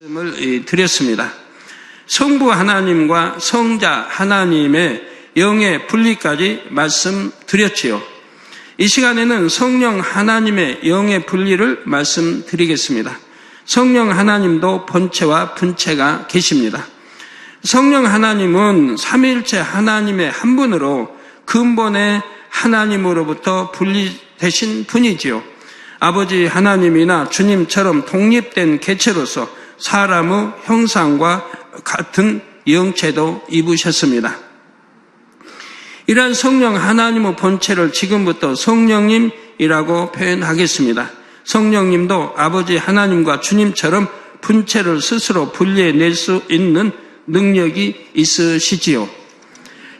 말씀을 드렸습니다. 성부 하나님과 성자 하나님의 영의 분리까지 말씀드렸지요. 이 시간에는 성령 하나님의 영의 분리를 말씀드리겠습니다. 성령 하나님도 본체와 분체가 계십니다. 성령 하나님은 삼위일체 하나님의 한 분으로 근본의 하나님으로부터 분리되신 분이지요. 아버지 하나님이나 주님처럼 독립된 개체로서 사람의 형상과 같은 영체도 입으셨습니다. 이러한 성령 하나님의 본체를 지금부터 성령님이라고 표현하겠습니다. 성령님도 아버지 하나님과 주님처럼 분체를 스스로 분리해낼 수 있는 능력이 있으시지요.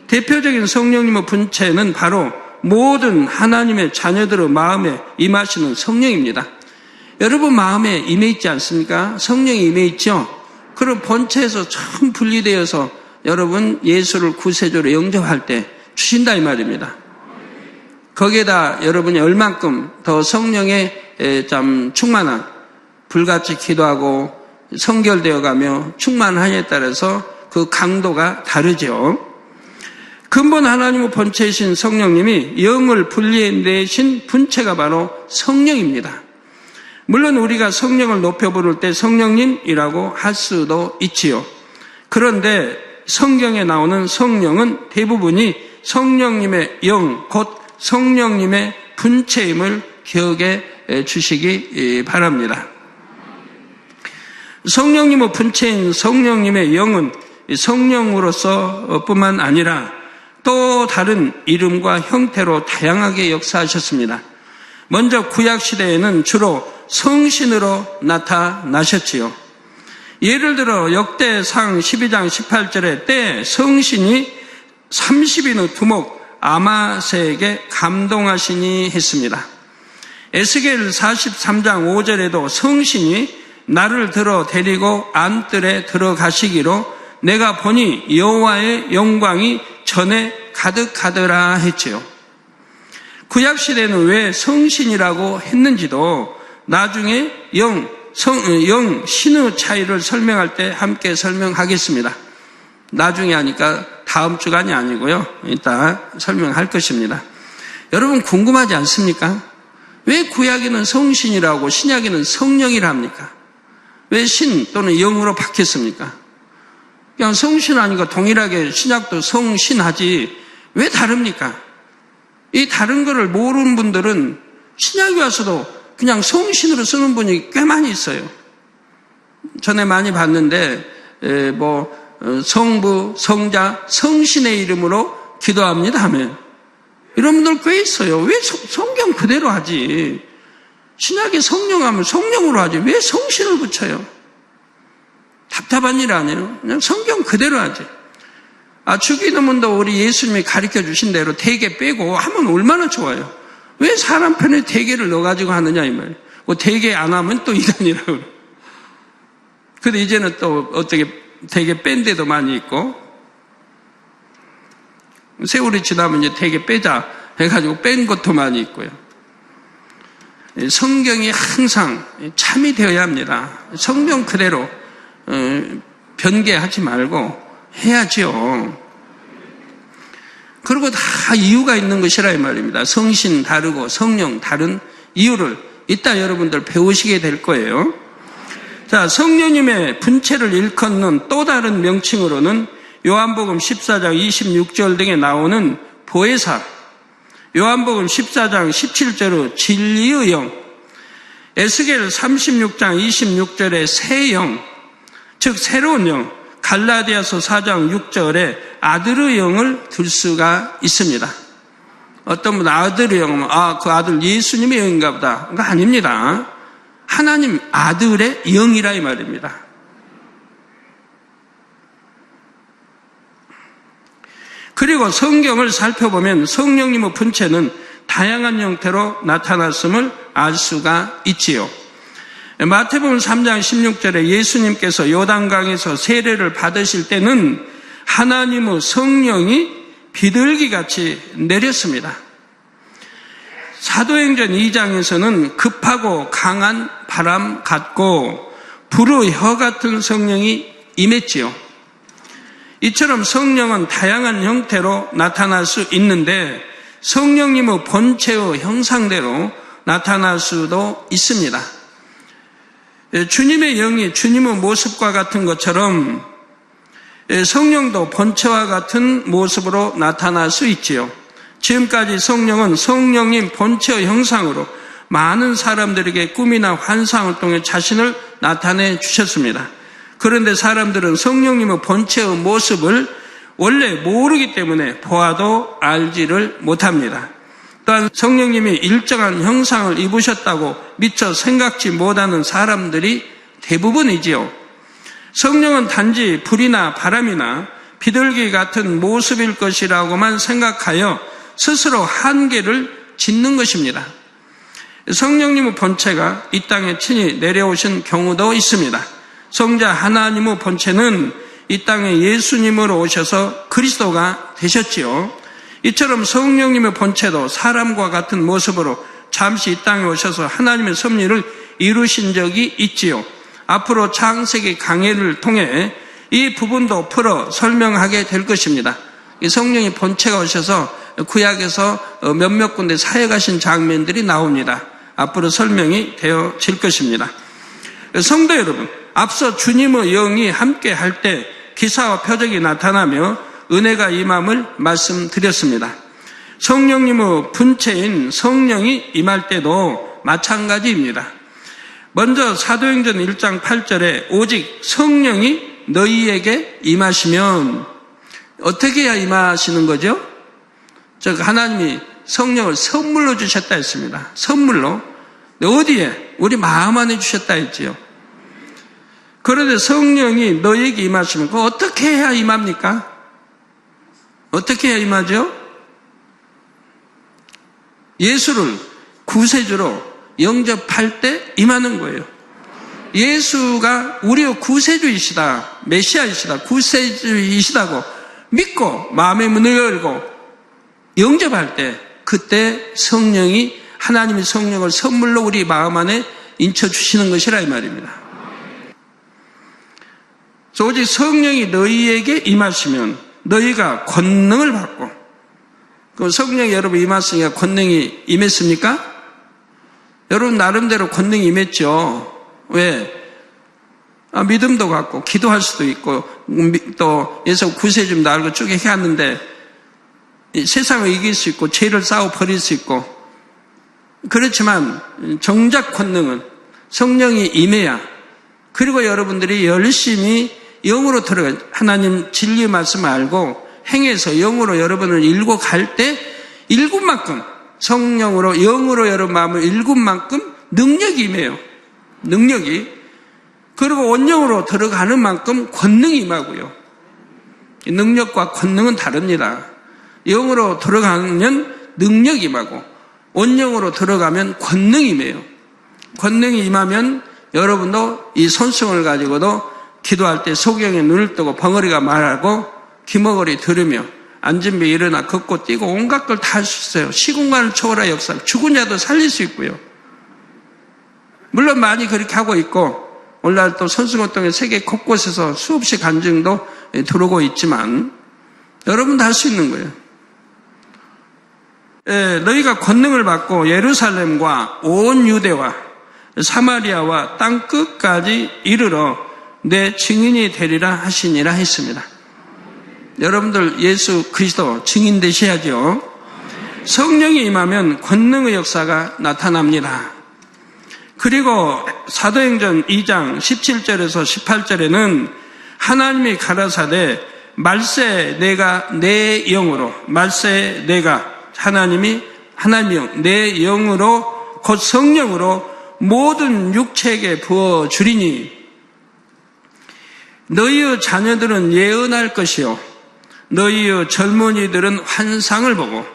대표적인 성령님의 분체는 바로 모든 하나님의 자녀들의 마음에 임하시는 성령입니다. 여러분 마음에 임해 있지 않습니까? 성령이 임해 있죠? 그럼 본체에서 처음 분리되어서 여러분 예수를 구세주로 영접할 때 주신다 이 말입니다. 거기에다 여러분이 얼만큼 더 성령에 좀 충만한 불같이 기도하고 성결되어 가며 충만하냐에 따라서 그 강도가 다르죠. 근본 하나님의 본체이신 성령님이 영을 분리해내신 분체가 바로 성령입니다. 물론 우리가 성령을 높여 부를 때 성령님이라고 할 수도 있지요. 그런데 성경에 나오는 성령은 대부분이 성령님의 영, 곧 성령님의 분체임을 기억해 주시기 바랍니다. 성령님의 분체인 성령님의 영은 성령으로서 뿐만 아니라 또 다른 이름과 형태로 다양하게 역사하셨습니다. 먼저 구약시대에는 주로 성신으로 나타나셨지요. 예를 들어 역대상 12장 18절에 때 성신이 30인의 두목 아마세에게 감동하시니 했습니다. 에스겔 43장 5절에도 성신이 나를 들어 데리고 안뜰에 들어가시기로 내가 보니 여호와의 영광이 전에 가득하더라 했지요. 구약시대는 왜 성신이라고 했는지도 나중에 영, 신의 차이를 설명할 때 함께 설명하겠습니다. 나중에 하니까 다음 주간이 아니고요. 이따 설명할 것입니다. 여러분 궁금하지 않습니까? 왜 구약에는 성신이라고 신약에는 성령이랍니까? 왜 신 또는 영으로 바뀌었습니까? 그냥 성신 아니고 동일하게 신약도 성신하지 왜 다릅니까? 이 다른 거를 모르는 분들은 신약에 와서도 그냥 성신으로 쓰는 분이 꽤 많이 있어요. 전에 많이 봤는데 성부, 성자, 성신의 이름으로 기도합니다 하면 이런 분들 꽤 있어요. 왜 성경 그대로 하지? 신약에 성령하면 성령으로 하지 왜 성신을 붙여요? 답답한 일 아니에요? 그냥 성경 그대로 하지. 주기도문도 우리 예수님이 가르쳐 주신 대로 대개 빼고 하면 얼마나 좋아요. 왜 사람 편에 대개를 넣어가지고 하느냐 이 말이에요. 대개 안 하면 또 이단이라고. 근데 이제는 또 어떻게 대개 뺀 데도 많이 있고 세월이 지나면 이제 대개 빼자 해가지고 뺀 것도 많이 있고요. 성경이 항상 참이 되어야 합니다. 성경 그대로 변개하지 말고 해야지요. 그리고 다 이유가 있는 것이라 이 말입니다. 성신 다르고 성령 다른 이유를 이따 여러분들 배우시게 될 거예요. 자, 성령님의 분체를 일컫는 또 다른 명칭으로는 요한복음 14장 26절 등에 나오는 보혜사, 요한복음 14장 17절의 진리의 영, 에스겔 36장 26절의 새 영, 즉 새로운 영, 갈라디아서 4장 6절에 아들의 영을 들 수가 있습니다. 어떤 분은 아들의 영은 그 아들 예수님의 영인가 보다. 그거 아닙니다. 하나님 아들의 영이라 이 말입니다. 그리고 성경을 살펴보면 성령님의 분체는 다양한 형태로 나타났음을 알 수가 있지요. 마태복음 3장 16절에 예수님께서 요단강에서 세례를 받으실 때는 하나님의 성령이 비둘기같이 내렸습니다. 사도행전 2장에서는 급하고 강한 바람 같고 불의 혀 같은 성령이 임했지요. 이처럼 성령은 다양한 형태로 나타날 수 있는데 성령님의 본체의 형상대로 나타날 수도 있습니다. 주님의 영이 주님의 모습과 같은 것처럼 성령도 본체와 같은 모습으로 나타날 수 있지요. 지금까지 성령은 성령님 본체의 형상으로 많은 사람들에게 꿈이나 환상을 통해 자신을 나타내 주셨습니다. 그런데 사람들은 성령님의 본체의 모습을 원래 모르기 때문에 보아도 알지를 못합니다. 또한 성령님이 일정한 형상을 입으셨다고 미처 생각지 못하는 사람들이 대부분이지요. 성령은 단지 불이나 바람이나 비둘기 같은 모습일 것이라고만 생각하여 스스로 한계를 짓는 것입니다. 성령님의 본체가 이 땅에 친히 내려오신 경우도 있습니다. 성자 하나님의 본체는 이 땅에 예수님으로 오셔서 그리스도가 되셨지요. 이처럼 성령님의 본체도 사람과 같은 모습으로 잠시 이 땅에 오셔서 하나님의 섭리를 이루신 적이 있지요. 앞으로 창세기 강해를 통해 이 부분도 풀어 설명하게 될 것입니다. 이 성령의 본체가 오셔서 구약에서 몇몇 군데 사역하신 장면들이 나옵니다. 앞으로 설명이 되어질 것입니다. 성도 여러분, 앞서 주님의 영이 함께 할 때 기사와 표적이 나타나며 은혜가 임함을 말씀드렸습니다. 성령님의 분체인 성령이 임할 때도 마찬가지입니다. 먼저 사도행전 1장 8절에 오직 성령이 너희에게 임하시면 어떻게 해야 임하시는 거죠? 즉 하나님이 성령을 선물로 주셨다 했습니다. 선물로. 어디에? 우리 마음 안에 주셨다 했지요. 그런데 성령이 너희에게 임하시면 그거 어떻게 해야 임합니까? 어떻게 해야 임하죠? 예수를 구세주로 영접할 때 임하는 거예요. 예수가 우리의 구세주이시다, 메시아이시다, 구세주이시다고 믿고 마음의 문을 열고 영접할 때 그때 성령이 하나님의 성령을 선물로 우리 마음 안에 인쳐주시는 것이라 이 말입니다. 오직 성령이 너희에게 임하시면 너희가 권능을 받고, 그럼 성령이 여러분 임하시니까 권능이 임했습니까? 여러분 나름대로 권능이 임했죠. 왜? 믿음도 갖고 기도할 수도 있고 또 예수 구세주님도 알고 쭉 해왔는데 세상을 이길 수 있고 죄를 싸워 버릴 수 있고, 그렇지만 정작 권능은 성령이 임해야, 그리고 여러분들이 열심히 영으로 들어가 하나님 진리의 말씀을 알고 행해서 영으로 여러분을 일고 갈 때 일군 만큼 성령으로 영으로 여러분 마음을 일군 만큼 능력이 임해요. 능력이. 그리고 원령으로 들어가는 만큼 권능이 임하고요. 능력과 권능은 다릅니다. 영으로 들어가면 능력이 임하고 원령으로 들어가면 권능이 임해요. 권능이 임하면 여러분도 이 손승을 가지고도 기도할 때 소경에 눈을 뜨고 벙어리가 말하고 귀머거리 들으며 앉은 배 일어나 걷고 뛰고 온갖 걸 다 할 수 있어요. 시공간을 초월한 역사, 죽은 자도 살릴 수 있고요. 물론 많이 그렇게 하고 있고 오늘날 또 선수活동에 세계 곳곳에서 수없이 간증도 들어오고 있지만 여러분도 할 수 있는 거예요. 너희가 권능을 받고 예루살렘과 온 유대와 사마리아와 땅 끝까지 이르러 내 증인이 되리라 하시니라 했습니다. 여러분들 예수 그리스도 증인 되셔야죠. 성령이 임하면 권능의 역사가 나타납니다. 그리고 사도행전 2장 17절에서 18절에는 하나님이 가라사대 말세 내가 내 영으로, 말세 내가 하나님의 영, 내 영으로 곧 성령으로 모든 육체에게 부어주리니 너희의 자녀들은 예언할 것이요 너희의 젊은이들은 환상을 보고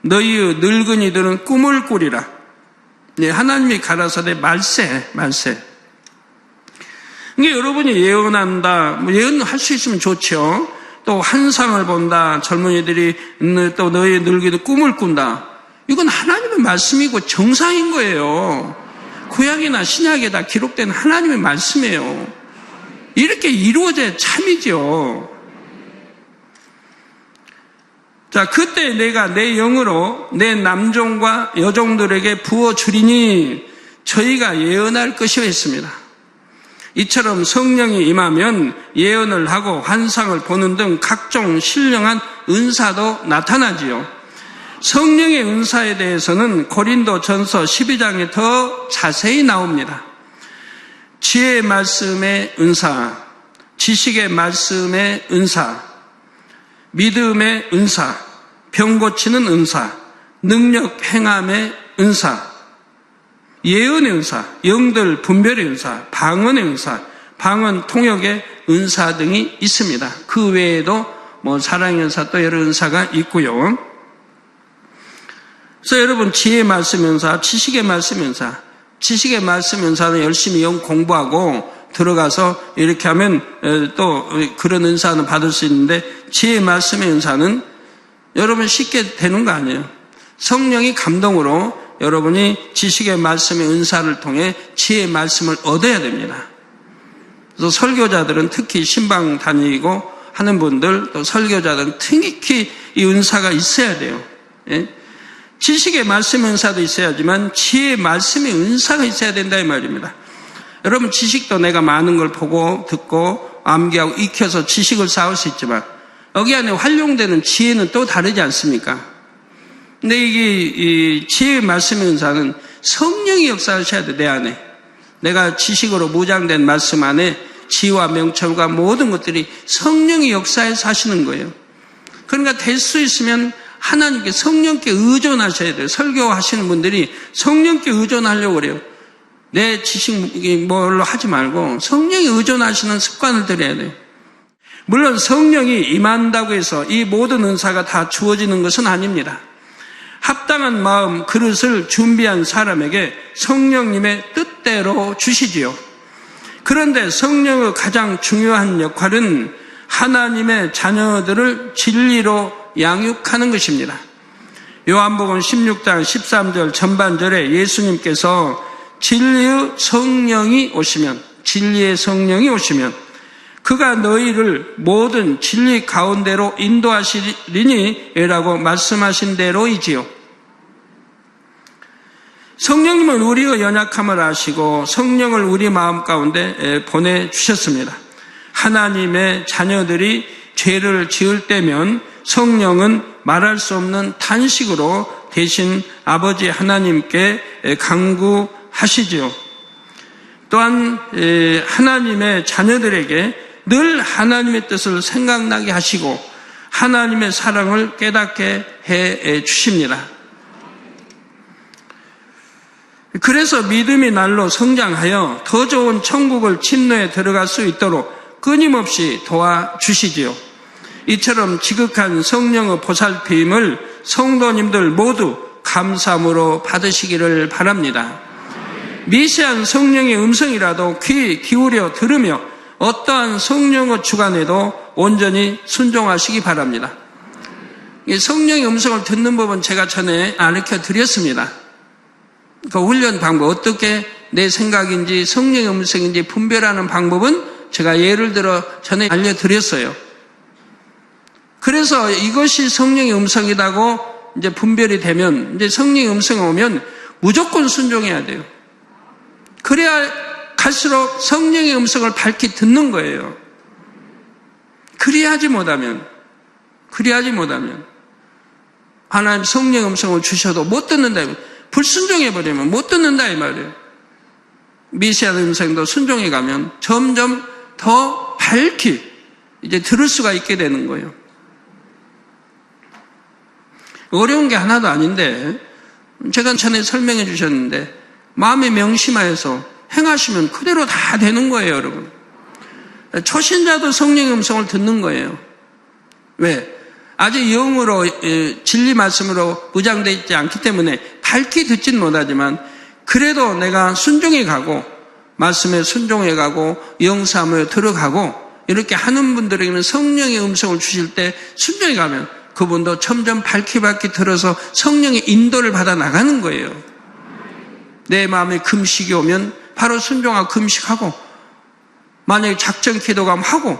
너희의 늙은이들은 꿈을 꾸리라. 네, 하나님이 가라사대 말세. 이게 여러분이 예언한다, 예언할 수 있으면 좋죠. 또 환상을 본다, 젊은이들이 또 너희의 늙은이들 꿈을 꾼다. 이건 하나님의 말씀이고 정상인 거예요. 구약이나 신약에 다 기록된 하나님의 말씀이에요. 이렇게 이루어져야 참이죠. 자, 그때 내가 내 영으로 내 남종과 여종들에게 부어주리니 저희가 예언할 것이라 했습니다. 이처럼 성령이 임하면 예언을 하고 환상을 보는 등 각종 신령한 은사도 나타나지요. 성령의 은사에 대해서는 고린도전서 12장에 더 자세히 나옵니다. 지혜의 말씀의 은사, 지식의 말씀의 은사, 믿음의 은사, 병 고치는 은사, 능력 행함의 은사, 예언의 은사, 영들 분별의 은사, 방언의 은사, 방언 통역의 은사 등이 있습니다. 그 외에도 사랑의 은사 또 여러 은사가 있고요. 그래서 여러분 지혜의 말씀 은사, 지식의 말씀 은사, 지식의 말씀 은사는 열심히 영 공부하고 들어가서 이렇게 하면 또 그런 은사는 받을 수 있는데 지혜의 말씀의 은사는 여러분 쉽게 되는 거 아니에요. 성령이 감동으로 여러분이 지식의 말씀의 은사를 통해 지혜의 말씀을 얻어야 됩니다. 그래서 설교자들은 특히 신방 다니고 하는 분들 또 설교자들은 특히 이 은사가 있어야 돼요. 예? 지식의 말씀의 은사도 있어야지만 지혜의 말씀의 은사가 있어야 된다 이 말입니다. 여러분 지식도 내가 많은 걸 보고 듣고 암기하고 익혀서 지식을 쌓을 수 있지만 여기 안에 활용되는 지혜는 또 다르지 않습니까? 근데 이 지혜의 말씀의 은사는 성령이 역사하셔야 돼, 내 안에. 내가 지식으로 무장된 말씀 안에 지혜와 명철과 모든 것들이 성령이 역사해서 하시는 거예요. 그러니까 될 수 있으면 하나님께 성령께 의존하셔야 돼요. 설교하시는 분들이 성령께 의존하려고 그래요. 내 지식 뭘로 하지 말고 성령에 의존하시는 습관을 들여야 돼요. 물론 성령이 임한다고 해서 이 모든 은사가 다 주어지는 것은 아닙니다. 합당한 마음, 그릇을 준비한 사람에게 성령님의 뜻대로 주시지요. 그런데 성령의 가장 중요한 역할은 하나님의 자녀들을 진리로 양육하는 것입니다. 요한복음 16장 13절 전반절에 예수님께서 진리의 성령이 오시면, 진리의 성령이 오시면 그가 너희를 모든 진리 가운데로 인도하시리니 라고 말씀하신 대로이지요. 성령님은 우리의 연약함을 아시고 성령을 우리 마음 가운데 보내주셨습니다. 하나님의 자녀들이 죄를 지을 때면 성령은 말할 수 없는 탄식으로 대신 아버지 하나님께 간구하시지요. 또한 하나님의 자녀들에게 늘 하나님의 뜻을 생각나게 하시고 하나님의 사랑을 깨닫게 해 주십니다. 그래서 믿음이 날로 성장하여 더 좋은 천국을 침노에 들어갈 수 있도록 끊임없이 도와주시지요. 이처럼 지극한 성령의 보살핌을 성도님들 모두 감사함으로 받으시기를 바랍니다. 미세한 성령의 음성이라도 귀 기울여 들으며 어떠한 성령의 주관에도 온전히 순종하시기 바랍니다. 성령의 음성을 듣는 법은 제가 전에 가르쳐 드렸습니다. 그 훈련 방법, 어떻게 내 생각인지 성령의 음성인지 분별하는 방법은 제가 예를 들어 전에 알려드렸어요. 그래서 이것이 성령의 음성이라고 이제 분별이 되면 이제 성령의 음성이 오면 무조건 순종해야 돼요. 그래야 갈수록 성령의 음성을 밝히 듣는 거예요. 그리하지 못하면 하나님 성령의 음성을 주셔도 못 듣는다. 불순종해버리면 못 듣는다 이 말이에요. 미세한 음성도 순종해가면 점점 더 밝히 이제 들을 수가 있게 되는 거예요. 어려운 게 하나도 아닌데 제가 전에 설명해 주셨는데 마음에 명심하여서 행하시면 그대로 다 되는 거예요, 여러분. 초신자도 성령의 음성을 듣는 거예요. 왜? 아직 영으로 진리 말씀으로 무장되어 있지 않기 때문에 밝히 듣진 못하지만 그래도 내가 순종해 가고 말씀에 순종해 가고 영사함에 들어가고 이렇게 하는 분들에게는 성령의 음성을 주실 때 순종해 가면 그분도 점점 밝히 들어서 성령의 인도를 받아 나가는 거예요. 내 마음에 금식이 오면 바로 순종하고 금식하고, 만약에 작전 기도가 하고,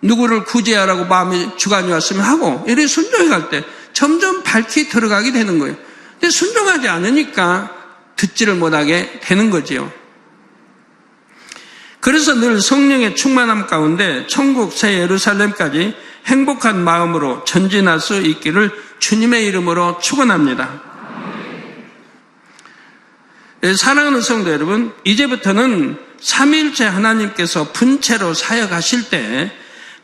누구를 구제하라고 마음에 주관이 왔으면 하고, 이렇게 순종해 갈 때 점점 밝히 들어가게 되는 거예요. 근데 순종하지 않으니까 듣지를 못하게 되는 거지요. 그래서 늘 성령의 충만함 가운데 천국 새 예루살렘까지 행복한 마음으로 전진할 수 있기를 주님의 이름으로 축원합니다. 사랑하는 성도 여러분, 이제부터는 삼위일체 하나님께서 분체로 사역하실 때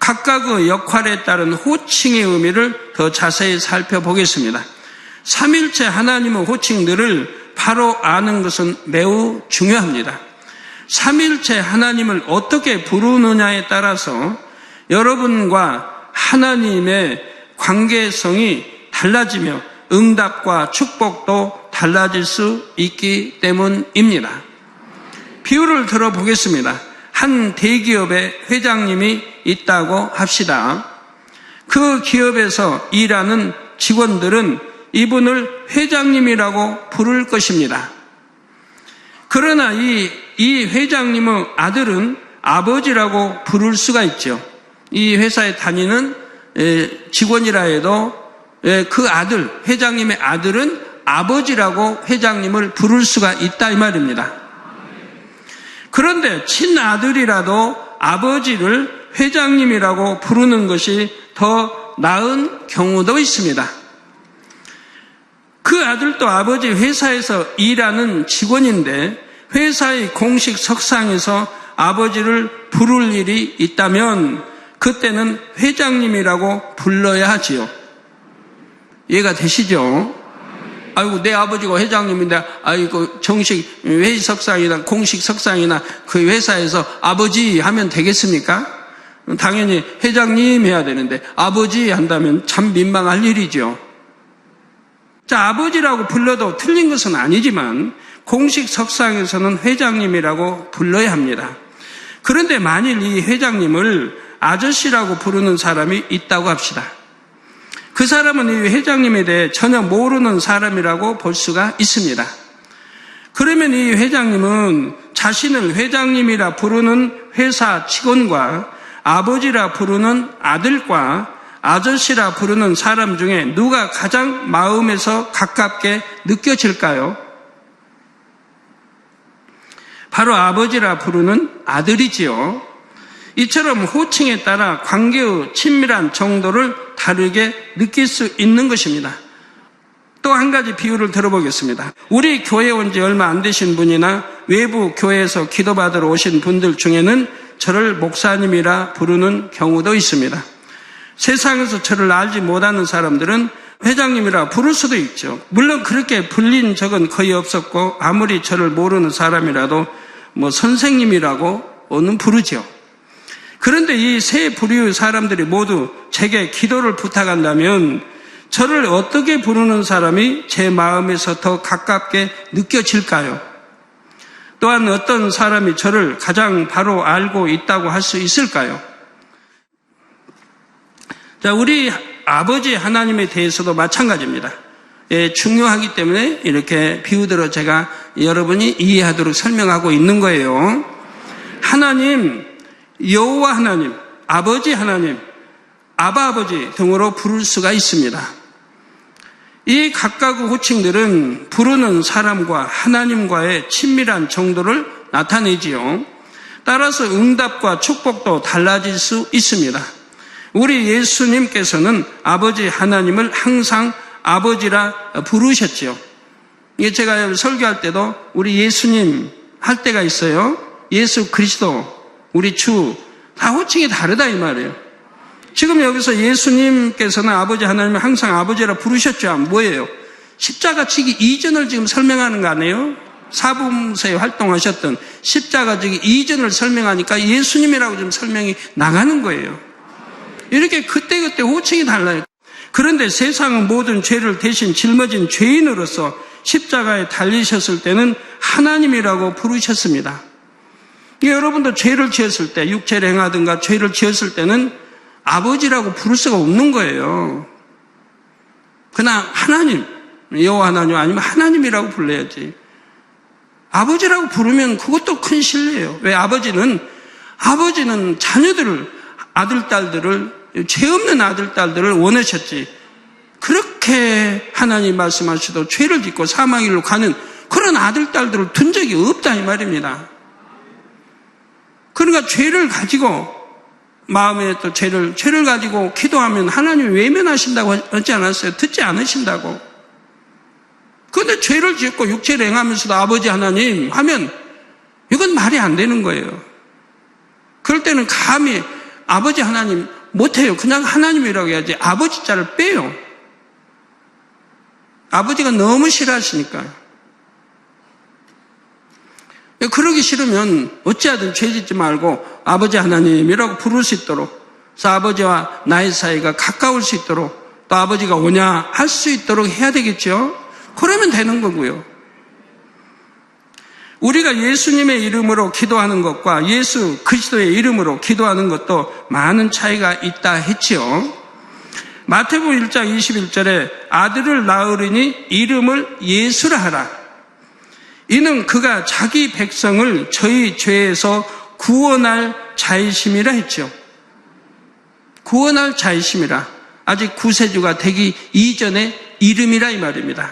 각각의 역할에 따른 호칭의 의미를 더 자세히 살펴보겠습니다. 삼위일체 하나님의 호칭들을 바로 아는 것은 매우 중요합니다. 삼위일체 하나님을 어떻게 부르느냐에 따라서 여러분과 하나님의 관계성이 달라지며 응답과 축복도 달라질 수 있기 때문입니다. 비유를 들어보겠습니다. 한 대기업의 회장님이 있다고 합시다. 그 기업에서 일하는 직원들은 이분을 회장님이라고 부를 것입니다. 그러나 이 회장님의 아들은 아버지라고 부를 수가 있죠. 이 회사에 다니는 직원이라 해도 그 아들, 회장님의 아들은 아버지라고 회장님을 부를 수가 있다 이 말입니다. 그런데 친아들이라도 아버지를 회장님이라고 부르는 것이 더 나은 경우도 있습니다. 그 아들도 아버지 회사에서 일하는 직원인데 회사의 공식 석상에서 아버지를 부를 일이 있다면 그때는 회장님이라고 불러야 하지요. 이해가 되시죠? 아이고, 내 아버지가 회장님인데, 아이고, 정식 회의 석상이나 공식 석상이나 그 회사에서 아버지 하면 되겠습니까? 당연히 회장님 해야 되는데, 아버지 한다면 참 민망할 일이죠. 자, 아버지라고 불러도 틀린 것은 아니지만, 공식 석상에서는 회장님이라고 불러야 합니다. 그런데 만일 이 회장님을 아저씨라고 부르는 사람이 있다고 합시다. 그 사람은 이 회장님에 대해 전혀 모르는 사람이라고 볼 수가 있습니다. 그러면 이 회장님은 자신을 회장님이라 부르는 회사 직원과 아버지라 부르는 아들과 아저씨라 부르는 사람 중에 누가 가장 마음에서 가깝게 느껴질까요? 바로 아버지라 부르는 아들이지요. 이처럼 호칭에 따라 관계의 친밀한 정도를 다르게 느낄 수 있는 것입니다. 또 한 가지 비유를 들어보겠습니다. 우리 교회에 온 지 얼마 안 되신 분이나 외부 교회에서 기도받으러 오신 분들 중에는 저를 목사님이라 부르는 경우도 있습니다. 세상에서 저를 알지 못하는 사람들은 회장님이라 부를 수도 있죠. 물론 그렇게 불린 적은 거의 없었고 아무리 저를 모르는 사람이라도 선생님이라고는 부르죠. 그런데 이 세 부류의 사람들이 모두 제게 기도를 부탁한다면 저를 어떻게 부르는 사람이 제 마음에서 더 가깝게 느껴질까요? 또한 어떤 사람이 저를 가장 바로 알고 있다고 할 수 있을까요? 자, 우리 아버지 하나님에 대해서도 마찬가지입니다. 중요하기 때문에 이렇게 비유대로 제가 여러분이 이해하도록 설명하고 있는 거예요. 하나님, 여호와 하나님, 아버지 하나님, 아버지 등으로 부를 수가 있습니다. 이 각각의 호칭들은 부르는 사람과 하나님과의 친밀한 정도를 나타내지요. 따라서 응답과 축복도 달라질 수 있습니다. 우리 예수님께서는 아버지 하나님을 항상 아버지라 부르셨지요. 제가 설교할 때도 우리 예수님 할 때가 있어요. 예수 그리스도, 우리 주, 다 호칭이 다르다 이 말이에요. 지금 여기서 예수님께서는 아버지 하나님을 항상 아버지라 부르셨죠. 뭐예요? 십자가 지기 이전을 지금 설명하는 거 아니에요? 사범서에 활동하셨던 십자가 지기 이전을 설명하니까 예수님이라고 지금 설명이 나가는 거예요. 이렇게 그때그때 호칭이 달라요. 그런데 세상은 모든 죄를 대신 짊어진 죄인으로서 십자가에 달리셨을 때는 하나님이라고 부르셨습니다. 여러분도 죄를 지었을 때, 육체를 행하든가 죄를 지었을 때는 아버지라고 부를 수가 없는 거예요. 그냥 하나님, 여호와 하나님 아니면 하나님이라고 불러야지. 아버지라고 부르면 그것도 큰 신뢰예요. 왜? 아버지는 자녀들을, 아들, 딸들을, 죄 없는 아들, 딸들을 원하셨지. 그렇게 하나님 말씀하셔도 죄를 짓고 사망일로 가는 그런 아들, 딸들을 둔 적이 없다 이 말입니다. 그러니까 죄를 가지고 마음에 또 죄를 가지고 기도하면 하나님이 외면하신다고 하지 않았어요? 듣지 않으신다고. 그런데 죄를 짓고 육체를 행하면서도 아버지 하나님 하면 이건 말이 안 되는 거예요. 그럴 때는 감히 아버지 하나님 못해요. 그냥 하나님이라고 해야지. 아버지 자를 빼요. 아버지가 너무 싫어하시니까. 그러기 싫으면 어찌하든 죄 짓지 말고 아버지 하나님이라고 부를 수 있도록, 그래서 아버지와 나의 사이가 가까울 수 있도록, 또 아버지가 오냐 할 수 있도록 해야 되겠죠. 그러면 되는 거고요. 우리가 예수님의 이름으로 기도하는 것과 예수 그리스도의 이름으로 기도하는 것도 많은 차이가 있다 했지요. 마태복음 1장 21절에 아들을 낳으리니 이름을 예수라 하라. 이는 그가 자기 백성을 저희 죄에서 구원할 자이심이라 했죠. 구원할 자이심이라. 아직 구세주가 되기 이전의 이름이라 이 말입니다.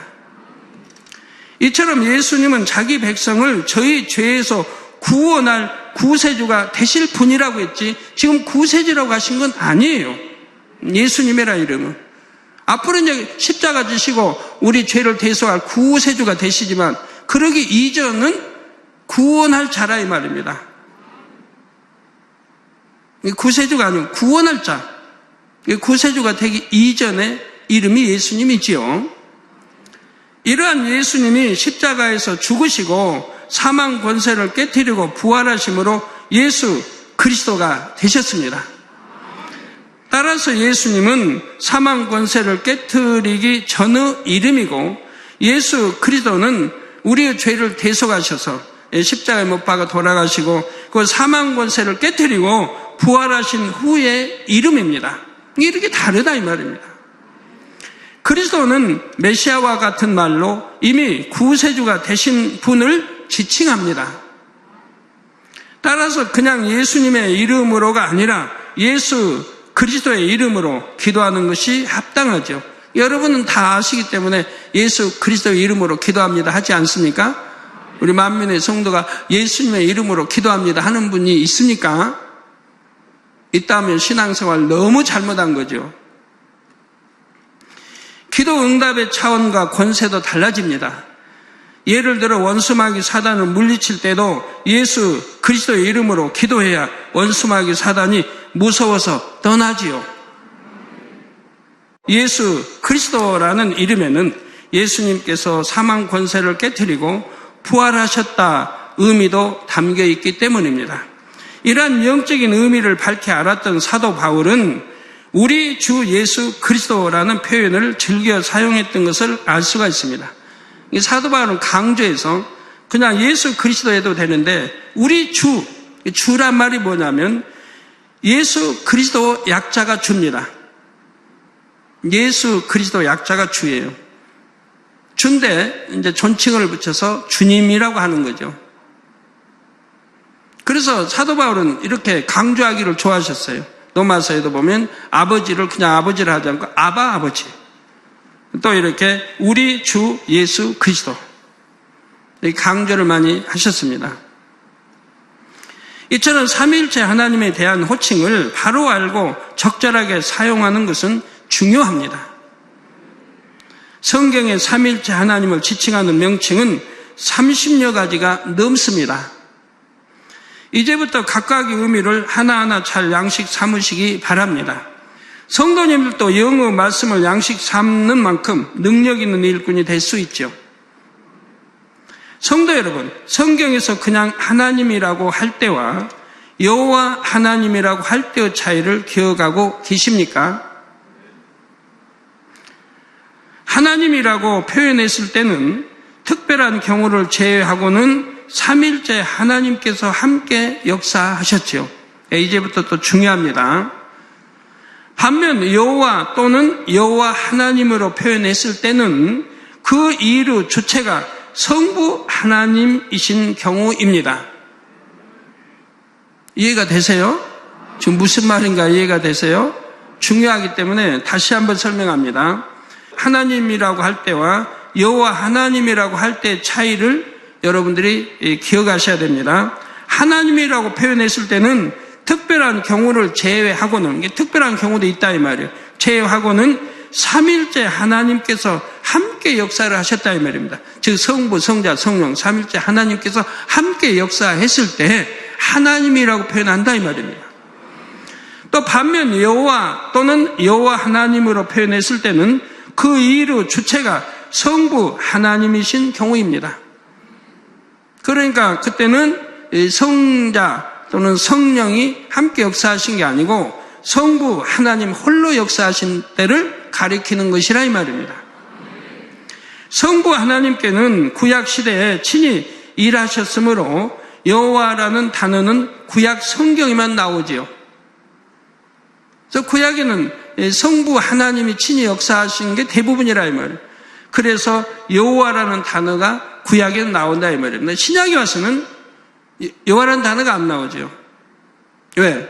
이처럼 예수님은 자기 백성을 저희 죄에서 구원할 구세주가 되실 분이라고 했지, 지금 구세주라고 하신 건 아니에요. 예수님이라 이름은. 앞으로 이제 십자가 지시고 우리 죄를 대속할 구세주가 되시지만, 그러기 이전은 구원할 자라 이 말입니다. 구세주가 아니고 구원할 자. 구세주가 되기 이전의 이름이 예수님이지요. 이러한 예수님이 십자가에서 죽으시고 사망 권세를 깨뜨리고 부활하심으로 예수 그리스도가 되셨습니다. 따라서 예수님은 사망 권세를 깨뜨리기 전의 이름이고, 예수 그리스도는 우리의 죄를 대속하셔서 십자가에 못 박아 돌아가시고 그 사망 권세를 깨뜨리고 부활하신 후의 이름입니다. 이렇게 다르다 이 말입니다. 그리스도는 메시아와 같은 말로 이미 구세주가 되신 분을 지칭합니다. 따라서 그냥 예수님의 이름으로가 아니라 예수 그리스도의 이름으로 기도하는 것이 합당하죠. 여러분은 다 아시기 때문에 예수 그리스도의 이름으로 기도합니다 하지 않습니까? 우리 만민의 성도가 예수님의 이름으로 기도합니다 하는 분이 있습니까? 있다면 신앙생활 너무 잘못한 거죠. 기도 응답의 차원과 권세도 달라집니다. 예를 들어 원수마귀 사단을 물리칠 때도 예수 그리스도의 이름으로 기도해야 원수마귀 사단이 무서워서 떠나지요. 예수 그리스도라는 이름에는 예수님께서 사망 권세를 깨뜨리고 부활하셨다 의미도 담겨 있기 때문입니다. 이러한 영적인 의미를 밝히 알았던 사도 바울은 우리 주 예수 그리스도라는 표현을 즐겨 사용했던 것을 알 수가 있습니다. 이 사도 바울은 강조해서 그냥 예수 그리스도 해도 되는데, 우리 주란 말이 뭐냐면 예수 그리스도 약자가 주입니다. 예수 그리스도 약자가 주예요. 주인데 이제 존칭을 붙여서 주님이라고 하는 거죠. 그래서 사도 바울은 이렇게 강조하기를 좋아하셨어요. 로마서에도 보면 아버지를 그냥 아버지를 하지 않고 아바 아버지, 또 이렇게 우리 주 예수 그리스도, 강조를 많이 하셨습니다. 이처럼 삼위일체 하나님에 대한 호칭을 바로 알고 적절하게 사용하는 것은 중요합니다. 성경의 삼위일체 하나님을 지칭하는 명칭은 30여 가지가 넘습니다. 이제부터 각각의 의미를 하나하나 잘 양식 삼으시기 바랍니다. 성도님들도 영어 말씀을 양식 삼는 만큼 능력 있는 일꾼이 될 수 있죠. 성도 여러분, 성경에서 그냥 하나님이라고 할 때와 여호와 하나님이라고 할 때의 차이를 기억하고 계십니까? 하나님이라고 표현했을 때는 특별한 경우를 제외하고는 삼위일체 하나님께서 함께 역사하셨죠. 이제부터 또 중요합니다. 반면 여호와 또는 여호와 하나님으로 표현했을 때는 그 이유 주체가 성부 하나님이신 경우입니다. 이해가 되세요? 지금 무슨 말인가 이해가 되세요? 중요하기 때문에 다시 한번 설명합니다. 하나님이라고 할 때와 여호와 하나님이라고 할 때의 차이를 여러분들이 기억하셔야 됩니다. 하나님이라고 표현했을 때는 특별한 경우를 제외하고는, 특별한 경우도 있다 이 말이에요. 제외하고는 삼일째 하나님께서 함께 역사를 하셨다 이 말입니다. 즉 성부, 성자, 성령, 삼일째 하나님께서 함께 역사했을 때 하나님이라고 표현한다 이 말입니다. 또 반면 여호와 또는 여호와 하나님으로 표현했을 때는 그 이유 주체가 성부 하나님이신 경우입니다. 그러니까 그때는 성자 또는 성령이 함께 역사하신 게 아니고 성부 하나님 홀로 역사하신 때를 가리키는 것이라 이 말입니다. 성부 하나님께는 구약 시대에 친히 일하셨으므로 여호와라는 단어는 구약 성경에만 나오지요. 그래서 구약에는 성부 하나님이 친히 역사하신 게 대부분이라 이 말이에요. 그래서 여호와라는 단어가 구약에는 나온다 이 말입니다. 신약에 와서는 여호와라는 단어가 안 나오죠. 왜?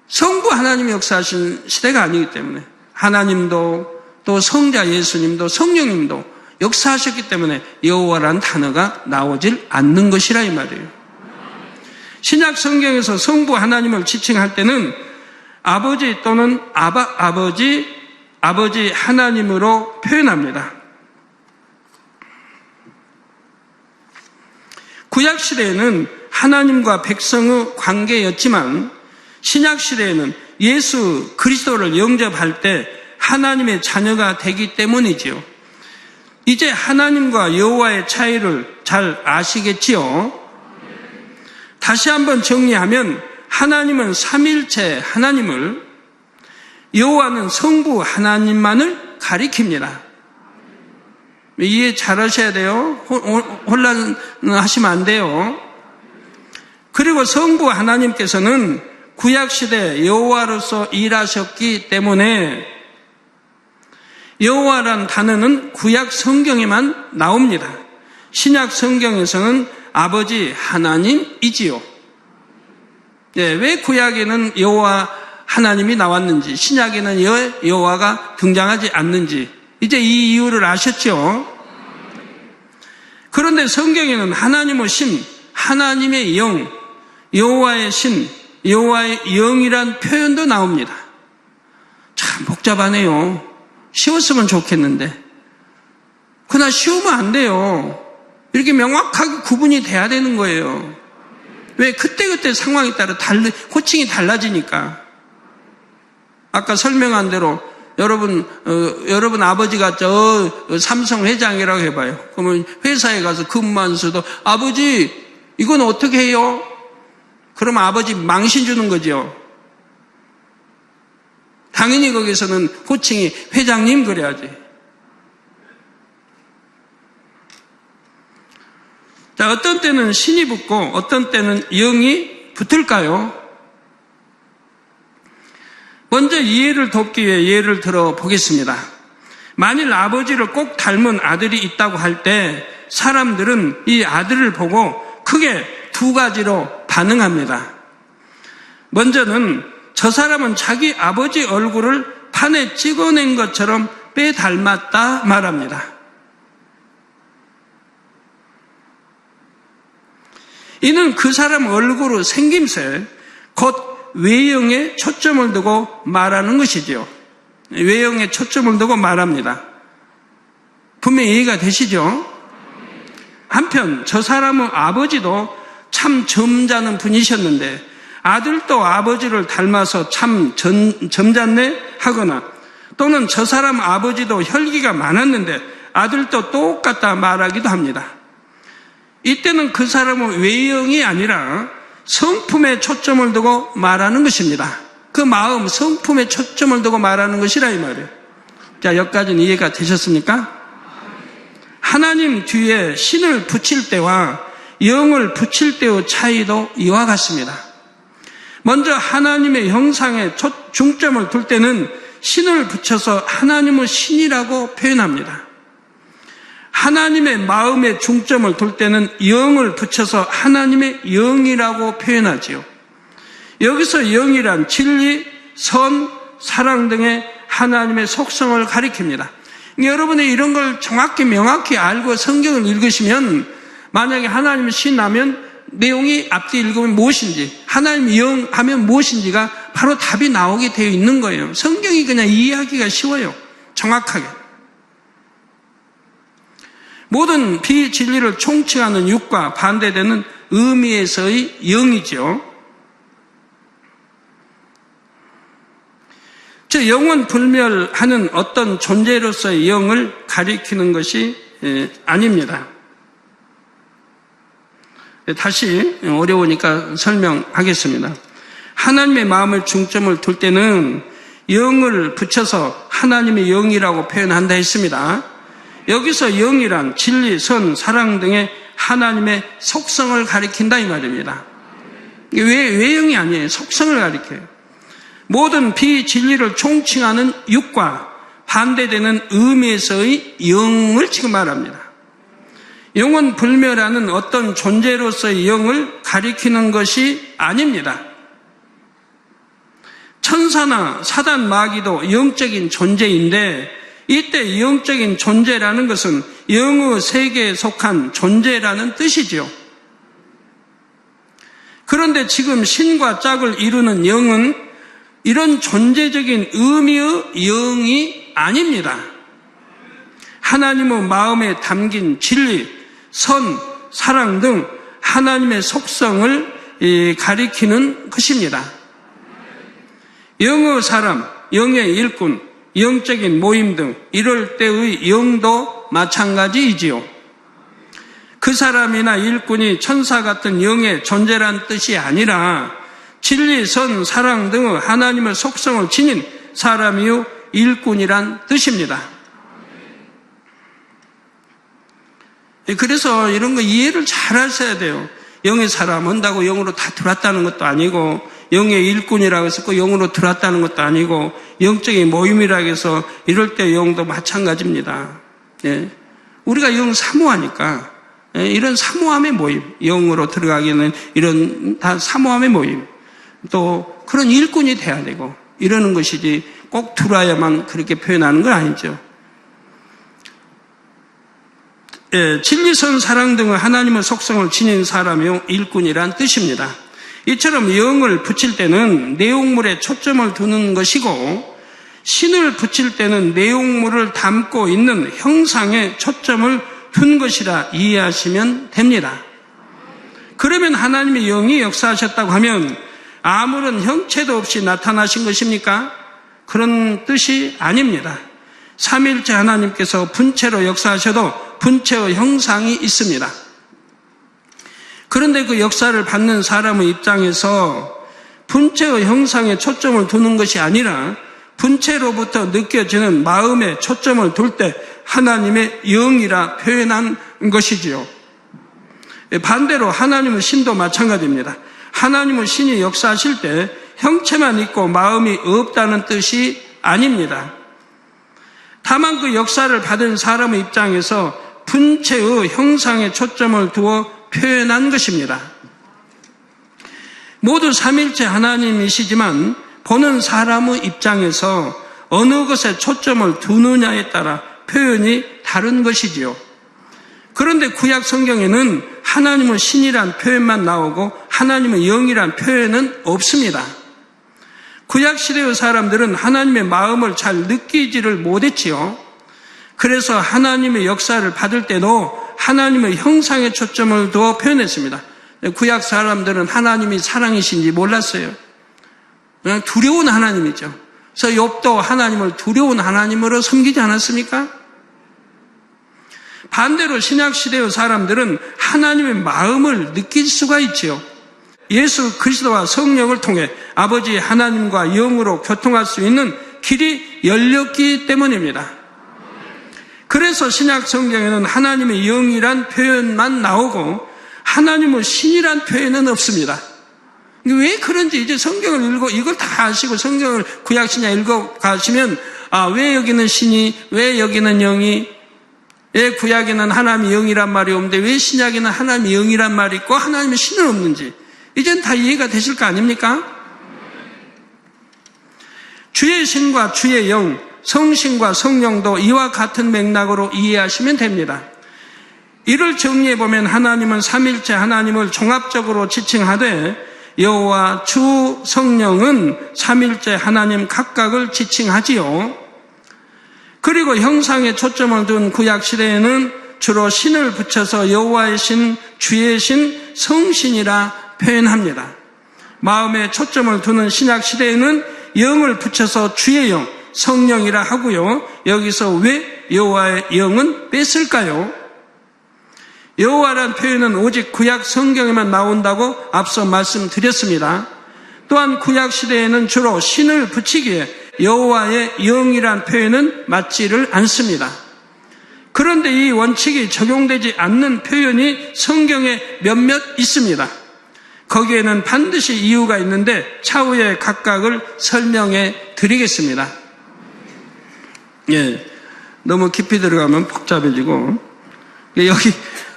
성부 하나님이 역사하신 시대가 아니기 때문에 하나님도 또 성자 예수님도 성령님도 역사하셨기 때문에 여호와라는 단어가 나오질 않는 것이라 이 말이에요. 신약 성경에서 성부 하나님을 지칭할 때는 아버지 또는 아버지 하나님으로 표현합니다. 구약 시대에는 하나님과 백성의 관계였지만 신약 시대에는 예수 그리스도를 영접할 때 하나님의 자녀가 되기 때문이지요. 이제 하나님과 여호와의 차이를 잘 아시겠지요? 다시 한번 정리하면 하나님은 삼일체 하나님을, 여호와는 성부 하나님만을 가리킵니다. 이해 잘 하셔야 돼요. 혼란하시면 안 돼요. 그리고 성부 하나님께서는 구약시대 여호와로서 일하셨기 때문에 여호와란 단어는 구약 성경에만 나옵니다. 신약 성경에서는 아버지 하나님이지요. 네, 왜 구약에는 여호와 하나님이 나왔는지, 신약에는 여호와가 등장하지 않는지 이제 이 이유를 아셨죠? 그런데 성경에는 하나님의 신, 하나님의 영, 여호와의 신, 여호와의 영이란 표현도 나옵니다. 참 복잡하네요. 쉬웠으면 좋겠는데. 그러나 쉬우면 안 돼요. 이렇게 명확하게 구분이 돼야 되는 거예요. 왜? 그때그때 상황에 따라 호칭이 달라지니까. 아까 설명한 대로 여러분 아버지가 저 삼성 회장이라고 해봐요. 그러면 회사에 가서 근무하는 수도 아버지 이건 어떻게 해요? 그러면 아버지 망신 주는 거죠. 당연히 거기서는 호칭이 회장님 그래야지. 자, 어떤 때는 신이 붙고 어떤 때는 영이 붙을까요? 먼저 이해를 돕기 위해 예를 들어 보겠습니다. 만일 아버지를 꼭 닮은 아들이 있다고 할 때 사람들은 이 아들을 보고 크게 두 가지로 반응합니다. 먼저는 저 사람은 자기 아버지 얼굴을 판에 찍어낸 것처럼 빼닮았다 말합니다. 이는 그 사람 얼굴의 생김새, 곧 외형에 초점을 두고 말하는 것이지요. 외형에 초점을 두고 말합니다. 분명히 이해가 되시죠? 한편 저 사람의 아버지도 참 점잖은 분이셨는데 아들도 아버지를 닮아서 참 점잖네 하거나 또는 저 사람 아버지도 혈기가 많았는데 아들도 똑같다 말하기도 합니다. 이때는 그 사람의 외형이 아니라 성품에 초점을 두고 말하는 것입니다. 그 마음, 성품에 초점을 두고 말하는 것이라 이 말이에요. 자, 여기까지는 이해가 되셨습니까? 하나님 뒤에 신을 붙일 때와 영을 붙일 때의 차이도 이와 같습니다. 먼저 하나님의 형상에 중점을 둘 때는 신을 붙여서 하나님의 신이라고 표현합니다. 하나님의 마음에 중점을 둘 때는 영을 붙여서 하나님의 영이라고 표현하지요. 여기서 영이란 진리, 선, 사랑 등의 하나님의 속성을 가리킵니다. 여러분이 이런 걸 정확히 명확히 알고 성경을 읽으시면 만약에 하나님을 신하면 내용이 앞뒤 읽으면 무엇인지, 하나님 영 하면 무엇인지가 바로 답이 나오게 되어 있는 거예요. 성경이 그냥 이해하기가 쉬워요. 정확하게. 모든 비진리를 총칭하는 육과 반대되는 의미에서의 영이죠. 즉 영원 불멸하는 어떤 존재로서의 영을 가리키는 것이 아닙니다. 다시 어려우니까 설명하겠습니다. 하나님의 마음을 중점을 둘 때는 영을 붙여서 하나님의 영이라고 표현한다 했습니다. 여기서 영이란 진리, 선, 사랑 등의 하나님의 속성을 가리킨다 이 말입니다. 왜 영이 아니에요? 속성을 가리켜요. 모든 비진리를 총칭하는 육과 반대되는 의미에서의 영을 지금 말합니다. 영은 불멸하는 어떤 존재로서의 영을 가리키는 것이 아닙니다. 천사나 사단 마귀도 영적인 존재인데 이때 영적인 존재라는 것은 영의 세계에 속한 존재라는 뜻이죠. 그런데 지금 신과 짝을 이루는 영은 이런 존재적인 의미의 영이 아닙니다. 하나님의 마음에 담긴 진리, 선, 사랑 등 하나님의 속성을 가리키는 것입니다. 영의 사람, 영의 일꾼, 영적인 모임 등 이럴 때의 영도 마찬가지이지요. 그 사람이나 일꾼이 천사 같은 영의 존재란 뜻이 아니라 진리, 선, 사랑 등의 하나님의 속성을 지닌 사람이요 일꾼이란 뜻입니다. 그래서 이런 거 이해를 잘 하셔야 돼요. 영의 사람 한다고 영으로 다 들어왔다는 것도 아니고 영의 일꾼이라고 해서 그 영으로 들어왔다는 것도 아니고 영적인 모임이라고 해서 이럴 때 영도 마찬가지입니다. 예. 우리가 영 사모하니까 이런 사모함의 모임, 영으로 들어가기는 이런 다 사모함의 모임, 또 그런 일꾼이 돼야 되고 이러는 것이지 꼭 들어와야만 그렇게 표현하는 건 아니죠. 예, 진리선 사랑 등의 하나님의 속성을 지닌 사람이 일꾼이란 뜻입니다. 이처럼 영을 붙일 때는 내용물에 초점을 두는 것이고 신을 붙일 때는 내용물을 담고 있는 형상에 초점을 둔 것이라 이해하시면 됩니다. 그러면 하나님의 영이 역사하셨다고 하면 아무런 형체도 없이 나타나신 것입니까? 그런 뜻이 아닙니다. 삼위일체 하나님께서 분체로 역사하셔도 분체의 형상이 있습니다. 그런데 그 역사를 받는 사람의 입장에서 분체의 형상에 초점을 두는 것이 아니라 분체로부터 느껴지는 마음에 초점을 둘 때 하나님의 영이라 표현한 것이지요. 반대로 하나님의 신도 마찬가지입니다. 하나님의 신이 역사하실 때 형체만 있고 마음이 없다는 뜻이 아닙니다. 다만 그 역사를 받은 사람의 입장에서 분체의 형상에 초점을 두어 표현한 것입니다. 모두 삼일체 하나님이시지만 보는 사람의 입장에서 어느 것에 초점을 두느냐에 따라 표현이 다른 것이지요. 그런데 구약 성경에는 하나님의 신이란 표현만 나오고 하나님의 영이란 표현은 없습니다. 구약 시대의 사람들은 하나님의 마음을 잘 느끼지를 못했지요. 그래서 하나님의 역사를 받을 때도 하나님의 형상에 초점을 두어 표현했습니다. 구약 사람들은 하나님이 사랑이신지 몰랐어요. 그냥 두려운 하나님이죠. 그래서 욥도 하나님을 두려운 하나님으로 섬기지 않았습니까? 반대로 신약 시대의 사람들은 하나님의 마음을 느낄 수가 있지요. 예수 그리스도와 성령을 통해 아버지 하나님과 영으로 교통할 수 있는 길이 열렸기 때문입니다. 그래서 신약 성경에는 하나님의 영이란 표현만 나오고 하나님의 신이란 표현은 없습니다. 왜 그런지 이제 성경을 읽고 이걸 다 아시고 성경을 구약 신약 읽어 가시면 왜 여기는 신이, 왜 여기는 영이, 왜 구약에는 하나님이 영이란 말이 없는데 왜 신약에는 하나님이 영이란 말이 있고 하나님의 신은 없는지 이젠 다 이해가 되실 거 아닙니까? 주의 신과 주의 영, 성신과 성령도 이와 같은 맥락으로 이해하시면 됩니다. 이를 정리해보면 하나님은 삼일체 하나님을 종합적으로 지칭하되 여호와 주 성령은 삼일체 하나님 각각을 지칭하지요. 그리고 형상에 초점을 둔 구약시대에는 주로 신을 붙여서 여호와의 신, 주의 신, 성신이라 표현합니다. 마음에 초점을 두는 신약시대에는 영을 붙여서 주의 영, 성령이라 하고요. 여기서 왜 여호와의 영은 뺐을까요? 여호와란 표현은 오직 구약 성경에만 나온다고 앞서 말씀드렸습니다. 또한 구약 시대에는 주로 신을 붙이기에 여호와의 영이란 표현은 맞지를 않습니다. 그런데 이 원칙이 적용되지 않는 표현이 성경에 몇몇 있습니다. 거기에는 반드시 이유가 있는데 차후에 각각을 설명해 드리겠습니다. 너무 깊이 들어가면 복잡해지고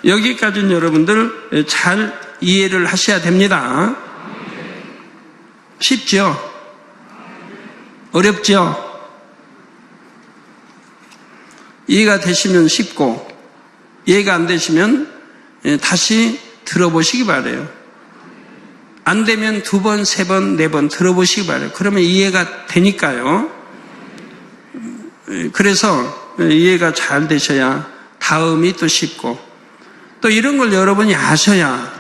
여기까지는 여러분들 잘 이해를 하셔야 됩니다. 쉽죠? 어렵죠? 이해가 되시면 쉽고 이해가 안 되시면 다시 들어보시기 바라요. 안 되면 2번, 3번, 4번 들어보시기 바라요. 그러면 이해가 되니까요. 그래서 이해가 잘 되셔야 다음이 또 쉽고 또 이런 걸 여러분이 아셔야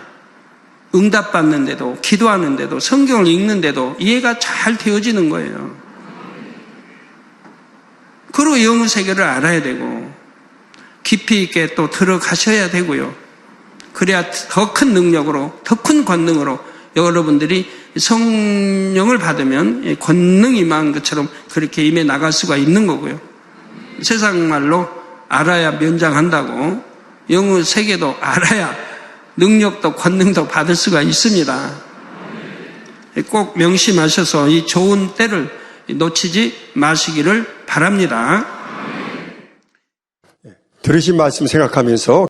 응답받는데도 기도하는데도 성경을 읽는데도 이해가 잘 되어지는 거예요. 그리고 영의 세계를 알아야 되고 깊이 있게 또 들어가셔야 되고요. 그래야 더 큰 능력으로 더 큰 권능으로 여러분들이 성령을 받으면 권능이 임한 것처럼 그렇게 임해 나갈 수가 있는 거고요. 세상 말로 알아야 면장한다고 영의 세계도 알아야 능력도 권능도 받을 수가 있습니다. 꼭 명심하셔서 이 좋은 때를 놓치지 마시기를 바랍니다. 들으신 말씀 생각하면서